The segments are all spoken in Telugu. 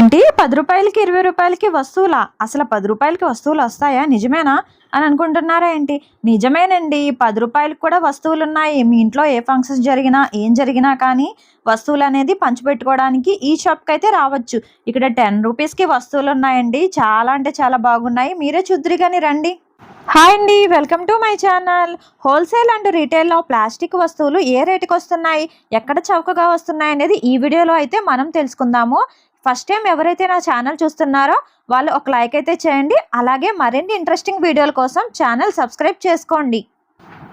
ఏంటి 10 రూపాయలకి 20 రూపాయలకి వస్తువులా? అసలు 10 రూపాయలకి వస్తువులు వస్తాయా? నిజమేనా అని అనుకుంటున్నారా ఏంటి? నిజమేనండి. 10 రూపాయలకి కూడా వస్తువులున్నాయి. మీ ఇంట్లో ఏ ఫంక్షన్స్ జరిగినా, ఏం జరిగినా కానీ వస్తువులనేది పంచిపెట్టుకోవడానికి ఈ షాప్‌కైతే రావచ్చు. ఇక్కడ 10 రూపీస్‌కి వస్తువులున్నాయండి. చాలా అంటే చాలా బాగున్నాయి. మీరే చూద్దురు గాని రండి. హాయ్ అండి. Welcome to my channel. Wholesale and రీటైల్‌లో ప్లాస్టిక్ వస్తువులు ఏ రేటుకొస్తున్నాయి? ఎక్కడ చౌకగా వస్తున్నాయనేది ఈ వీడియోలో అయితే మనం తెలుసుకుందాము. ఫస్ట్ టైం ఎవరైతే నా ఛానల్ చూస్తున్నారో వాళ్ళు ఒక లైక్ అయితే చేయండి. అలాగే మరిన్ని ఇంట్రెస్టింగ్ వీడియోల కోసం ఛానల్ సబ్స్క్రైబ్ చేసుకోండి.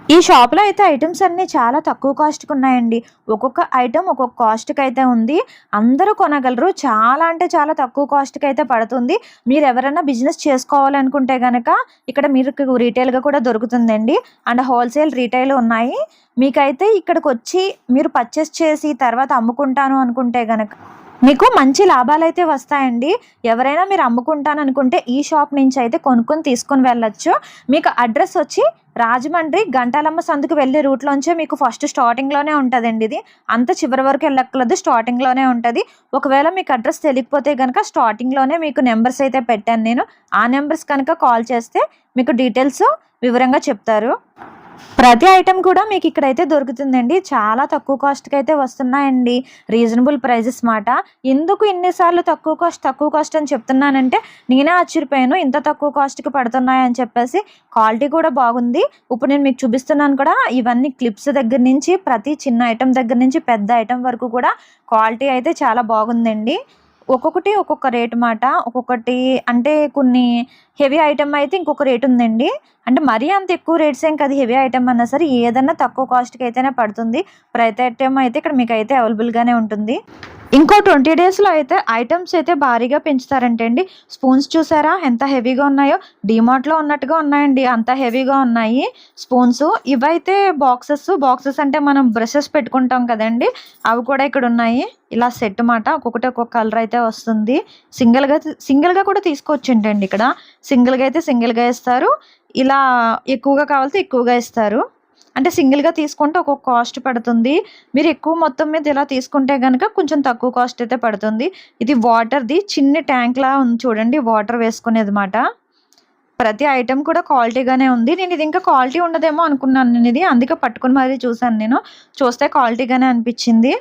ఈ షాప్‌లో అయితే ఐటమ్స్ అన్నీ చాలా తక్కువ కాస్ట్‌కి ఉన్నాయండి. ఒక్కొక్క ఐటమ్ ఒక్కొక్క కాస్ట్‌కి అయితే ఉంది. అందరూ కొనగలరు. చాలా అంటే చాలా తక్కువ కాస్ట్‌కి అయితే పడుతుంది. మీరు ఎవరైనా బిజినెస్ చేసుకోవాలనుకుంటే గనక ఇక్కడ మీకు రీటైల్‌గా కూడా దొరుకుతుందండి. అండ్ హోల్సేల్, రీటైల్ ఉన్నాయి. మీకైతే ఇక్కడికొచ్చి మీరు పర్చేస్ చేసి తర్వాత అమ్ముకుంటాను అనుకుంటే గనక మీకు మంచి లాభాలైతే వస్తాయండి. ఎవరైనా మీరు అమ్ముకుంటాను అనుకుంటే ఈ షాప్ నుంచి అయితే కొనుక్కొని తీసుకొని వెళ్ళొచ్చు. మీకు అడ్రస్ వచ్చి రాజమండ్రి గంటాలమ్మ సందుకు వెళ్ళే రూట్లోంచే మీకు ఫస్ట్ స్టార్టింగ్లోనే ఉంటుందండి. ఇది అంత చివరి వరకు వెళ్ళక్కర్లేదు, స్టార్టింగ్లోనే ఉంటుంది. ఒకవేళ మీకు అడ్రస్ తెలియకపోతే కనుక స్టార్టింగ్లోనే మీకు నెంబర్స్ అయితే పెట్టాను నేను. ఆ నెంబర్స్ కనుక కాల్ చేస్తే మీకు డీటెయిల్స్ వివరంగా చెప్తారు. ప్రతి ఐటెం కూడా మీకు ఇక్కడైతే దొరుకుతుందండి. చాలా తక్కువ కాస్ట్‌కి అయితే వస్తున్నాయండి. రీజనబుల్ ప్రైజెస్ మాట. ఎందుకు ఇన్నిసార్లు తక్కువ కాస్ట్ అని చెప్తున్నానంటే నేనే ఆశ్చర్యపోయాను. ఇంత తక్కువ కాస్ట్‌కి పడుతున్నాయని చెప్పేసి. క్వాలిటీ కూడా బాగుంది. ఇప్పుడు నేను మీకు చూపిస్తున్నాను కూడా. ఇవన్నీ క్లిప్స్ దగ్గర నుంచి ప్రతి చిన్న ఐటెం దగ్గర నుంచి పెద్ద ఐటెం వరకు కూడా క్వాలిటీ అయితే చాలా బాగుందండి. ఒక్కొక్కటి ఒక్కొక్క రేటు మాట. ఒక్కొక్కటి అంటే కొన్ని హెవీ ఐటెమ్ అయితే ఇంకొక రేటు ఉందండి. అంటే మరీ అంత ఎక్కువ రేట్స్ ఏం కాదు. హెవీ ఐటెమ్ అన్నా సరే ఏదన్నా తక్కువ కాస్ట్‌కి అయితేనే పడుతుంది. ప్రతి ఐటెమ్ అయితే ఇక్కడ మీకైతే అవైలబుల్‌గానే ఉంటుంది. ఇంకో 20 డేస్‌లో అయితే ఐటెమ్స్ అయితే భారీగా పెంచుతారంట అండి. స్పూన్స్ చూసారా ఎంత హెవీగా ఉన్నాయో? డీమార్ట్‌లో ఉన్నట్టుగా ఉన్నాయండి. అంత హెవీగా ఉన్నాయి స్పూన్స్. ఇవైతే బాక్సెస్ అంటే మనం బ్రషెస్ పెట్టుకుంటాం కదండీ! అవి కూడా ఇక్కడ ఉన్నాయి. ఇలా సెట్ మాట. ఒక్కొక్కటి ఒక్కొక్క కలర్ అయితే వస్తుంది. సింగిల్‌గా కూడా తీసుకోవచ్చంటండి ఇక్కడ. సింగిల్‌గా అయితే సింగిల్‌గా ఇస్తారు. ఇలా ఎక్కువగా కావాలితే ఎక్కువగా ఇస్తారు. అంటే సింగిల్‌గా తీసుకుంటే ఒక్కొక్క కాస్ట్ పడుతుంది. మీరు ఎక్కువ మొత్తం మీద ఇలా తీసుకుంటే గనక కొంచెం తక్కువ కాస్ట్ అయితే పడుతుంది. ఇది వాటర్‌ది చిన్ని ట్యాంక్‌లా ఉంది చూడండి. వాటర్ వేసుకునేది మాట. ప్రతి ఐటెం కూడా క్వాలిటీగానే ఉంది. నేను ఇది ఇంకా క్వాలిటీ ఉండదేమో అనుకున్నాను నేనిది. అందుకే పట్టుకొని మరీ చూసాను నేను. చూస్తే క్వాలిటీగానే అనిపించింది.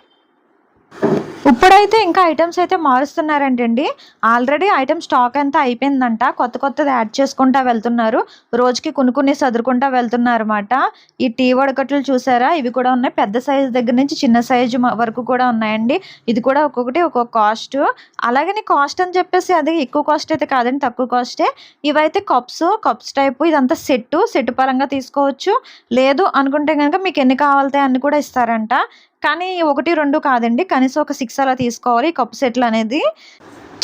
ఇప్పుడైతే ఇంకా ఐటమ్స్ అయితే మారుస్తున్నారంటండి. ఆల్రెడీ ఐటమ్ స్టాక్ అంతా అయిపోయిందంట. కొత్తది యాడ్ చేసుకుంటా వెళ్తున్నారు. రోజుకి కొన్ని సదురుకుంటా వెళ్తున్నారన్నమాట. ఈ టీ వడకట్లు చూసారా? ఇవి కూడా ఉన్నాయి. పెద్ద సైజు దగ్గర నుంచి చిన్న సైజు వరకు కూడా ఉన్నాయండి. ఇది కూడా ఒక్కొక్కటి ఒక్కొక్క కాస్ట్. అలాగని కాస్ట్ అని చెప్పేసి అది ఎక్కువ కాస్ట్ అయితే కాదండి, తక్కువ కాస్టే. ఇవైతే కప్స్ టైపు. ఇదంతా సెట్ పరంగా తీసుకోవచ్చు. లేదు అనుకుంటే కనుక మీకు ఎన్ని కావాలితే అన్ని కూడా ఇస్తారంట. కానీ 1, 2 కాదండి. కనీసం ఒక 6 అలా తీసుకోవాలి కప్ సెట్లు అనేది.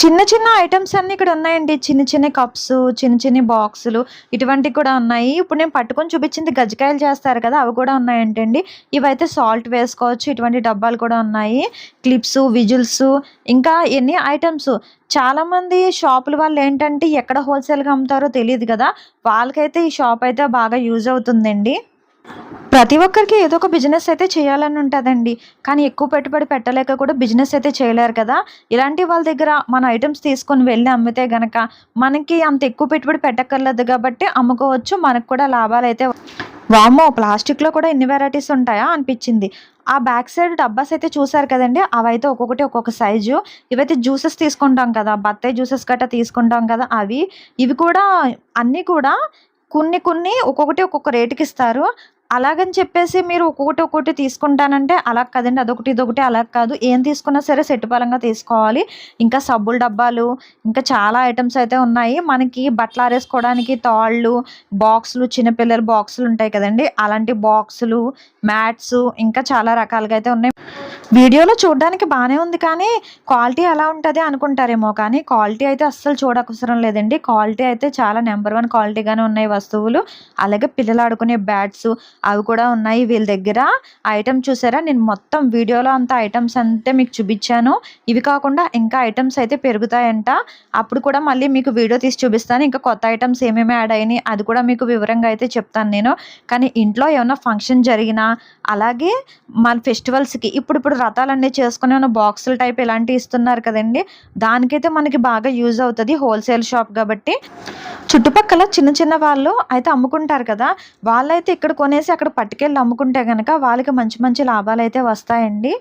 చిన్న ఐటమ్స్ అన్నీ ఇక్కడ ఉన్నాయండి. చిన్న కప్స్, చిన్న బాక్సులు ఇటువంటివి కూడా ఉన్నాయి. ఇప్పుడు నేను పట్టుకొని చూపించింది గజ్జికాయలు చేస్తారు కదా! అవి కూడా ఉన్నాయంటండి. ఇవైతే సాల్ట్ వేసుకోవచ్చు. ఇటువంటి డబ్బాలు కూడా ఉన్నాయి. క్లిప్స్, విజిల్స్ ఇంకా ఎన్ని ఐటమ్స్. చాలామంది షాపుల వాళ్ళు ఏంటంటే ఎక్కడ హోల్సేల్‌గా అమ్ముతారో తెలీదు కదా! వాళ్ళకైతే ఈ షాప్ అయితే బాగా యూజ్ అవుతుందండి. ప్రతి ఒక్కరికి ఏదో ఒక బిజినెస్ అయితే చేయాలని ఉంటుందండి. కానీ ఎక్కువ పెట్టుబడి పెట్టలేక కూడా బిజినెస్ అయితే చేయలేరు కదా! ఇలాంటి వాళ్ళ దగ్గర మన ఐటమ్స్ తీసుకొని వెళ్ళి అమ్మితే గనక మనకి అంత ఎక్కువ పెట్టుబడి పెట్టక్కర్లేదు కాబట్టి అమ్ముకోవచ్చు. మనకు కూడా లాభాలైతే. వామ్మో! ప్లాస్టిక్‌లో కూడా ఇన్ని వెరైటీస్ ఉంటాయా అనిపించింది. ఆ బ్యాక్ సైడ్ డబ్బాస్ అయితే చూసారు కదండీ! అవైతే ఒక్కొక్కటి ఒక్కొక్క సైజు. ఇవైతే జ్యూసెస్ తీసుకుంటాం కదా! బత్తాయి జ్యూసెస్ గట్టా తీసుకుంటాం కదా! అవి. ఇవి కూడా అన్నీ కూడా కొన్ని ఒక్కొక్కటి ఒక్కొక్క రేటుకి ఇస్తారు. అలాగని చెప్పేసి మీరు ఒక్కొక్కటి తీసుకుంటానంటే అలా కాదండి. ఇదొకటి అలా కాదు. ఏం తీసుకున్నా సరే సెట్ పరంగా తీసుకోవాలి. ఇంకా సబ్బుల డబ్బాలు ఇంకా చాలా ఐటమ్స్ అయితే ఉన్నాయి. మనకి బట్టలు ఆరేసుకోవడానికి తాళ్ళు, బాక్సులు, చిన్నపిల్లల బాక్సులు ఉంటాయి కదండీ! అలాంటి బాక్సులు, మ్యాట్స్ ఇంకా చాలా రకాలుగా అయితే ఉన్నాయి. వీడియోలో చూడడానికి బాగానే ఉంది కానీ క్వాలిటీ ఎలా ఉంటుంది అనుకుంటారేమో కానీ క్వాలిటీ అయితే అస్సలు చూడకవసరం లేదండి. క్వాలిటీ అయితే చాలా నెంబర్ 1 క్వాలిటీగానే ఉన్నాయి వస్తువులు. అలాగే పిల్లలు ఆడుకునే బ్యాట్స్ అవి కూడా ఉన్నాయి వీళ్ళ దగ్గర. ఐటమ్ చూసారా, నేను మొత్తం వీడియోలో అంతా ఐటమ్స్ అంతే మీకు చూపించాను. ఇవి కాకుండా ఇంకా ఐటమ్స్ అయితే పెరుగుతాయంట. అప్పుడు కూడా మళ్ళీ మీకు వీడియో తీసి చూపిస్తాను. ఇంకా కొత్త ఐటమ్స్ ఏమేమి యాడ్ అయినాయి అది కూడా మీకు వివరంగా అయితే చెప్తాను నేను. కానీ ఇంట్లో ఏమన్నా ఫంక్షన్ జరిగినా, అలాగే మన ఫెస్టివల్స్కి ఇప్పుడు రథాలన్నీ చేసుకుని ఉన్న బాక్సుల టైప్ ఇలాంటివి ఇస్తున్నారు కదండి, దానికైతే మనకి బాగా యూజ్ అవుతుంది. హోల్సేల్ షాప్ కాబట్టి చుట్టుపక్కల చిన్న చిన్న వాళ్ళు అయితే అమ్ముకుంటారు కదా, వాళ్ళైతే ఇక్కడ కొనేసి అక్కడ పట్టుకెళ్ళి అమ్ముకుంటే కనుక వాళ్ళకి మంచి మంచి లాభాలు అయితే వస్తాయండి.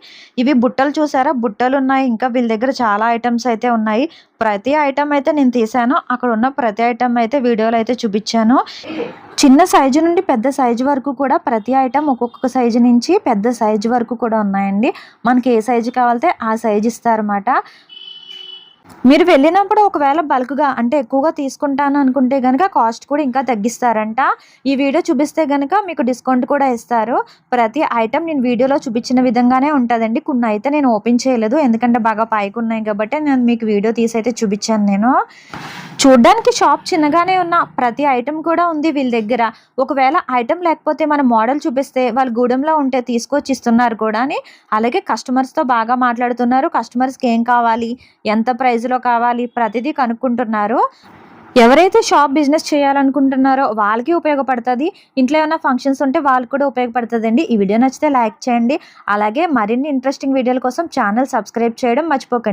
ఇవి బుట్టలు చూసారా, బుట్టలు ఉన్నాయి. ఇంకా వీళ్ళ దగ్గర చాలా ఐటమ్స్ అయితే ఉన్నాయి. ప్రతి ఐటమ్ అయితే నేను తీసాను. అక్కడ ఉన్న ప్రతి ఐటమ్ అయితే వీడియోలో అయితే చూపించాను. చిన్న సైజు నుండి పెద్ద సైజు వరకు కూడా ప్రతి ఐటమ్ ఒక్కొక్క సైజు నుంచి పెద్ద సైజు వరకు కూడా ఉన్నాయండి. మనకి ఏ సైజు కావాలితే ఆ సైజు ఇస్తారన్నమాట. మీరు వెళ్ళినప్పుడు ఒకవేళ బల్క్గా అంటే ఎక్కువగా తీసుకుంటాను అనుకుంటే కనుక కాస్ట్ కూడా ఇంకా తగ్గిస్తారంట. ఈ వీడియో చూపిస్తే కనుక మీకు డిస్కౌంట్ కూడా ఇస్తారు. ప్రతి ఐటమ్ నేను వీడియోలో చూపించిన విధంగానే ఉంటుందండి. కొన్ని అయితే నేను ఓపెన్ చేయలేదు, ఎందుకంటే బాగా పైకి ఉన్నాయి కాబట్టి నేను మీకు వీడియో తీసి అయితే చూపించాను. నేను చూడ్డానికి షాప్ చిన్నగానే ఉన్న ప్రతి ఐటమ్ కూడా ఉంది వీళ్ళ దగ్గర. ఒకవేళ ఐటమ్ లేకపోతే మన మోడల్ చూపిస్తే వాళ్ళు గూడెంలో ఉంటే తీసుకొచ్చి ఇస్తున్నారు కూడా. అలాగే కస్టమర్స్తో బాగా మాట్లాడుతున్నారు. కస్టమర్స్కి ఏం కావాలి, ఎంత ప్రైస్లో కావాలి, ప్రతిదీ కనుక్కుంటున్నారు. ఎవరైతే షాప్ బిజినెస్ చేయాలనుకుంటున్నారో వాళ్ళకి ఉపయోగపడుతుంది. ఇంట్లో ఏమైనా ఫంక్షన్స్ ఉంటే వాళ్ళకి కూడా ఉపయోగపడుతుందండి. ఈ వీడియో నచ్చితే లైక్ చేయండి. అలాగే మరిన్ని ఇంట్రెస్టింగ్ వీడియోల కోసం ఛానల్ సబ్స్క్రైబ్ చేయడం మర్చిపోకండి.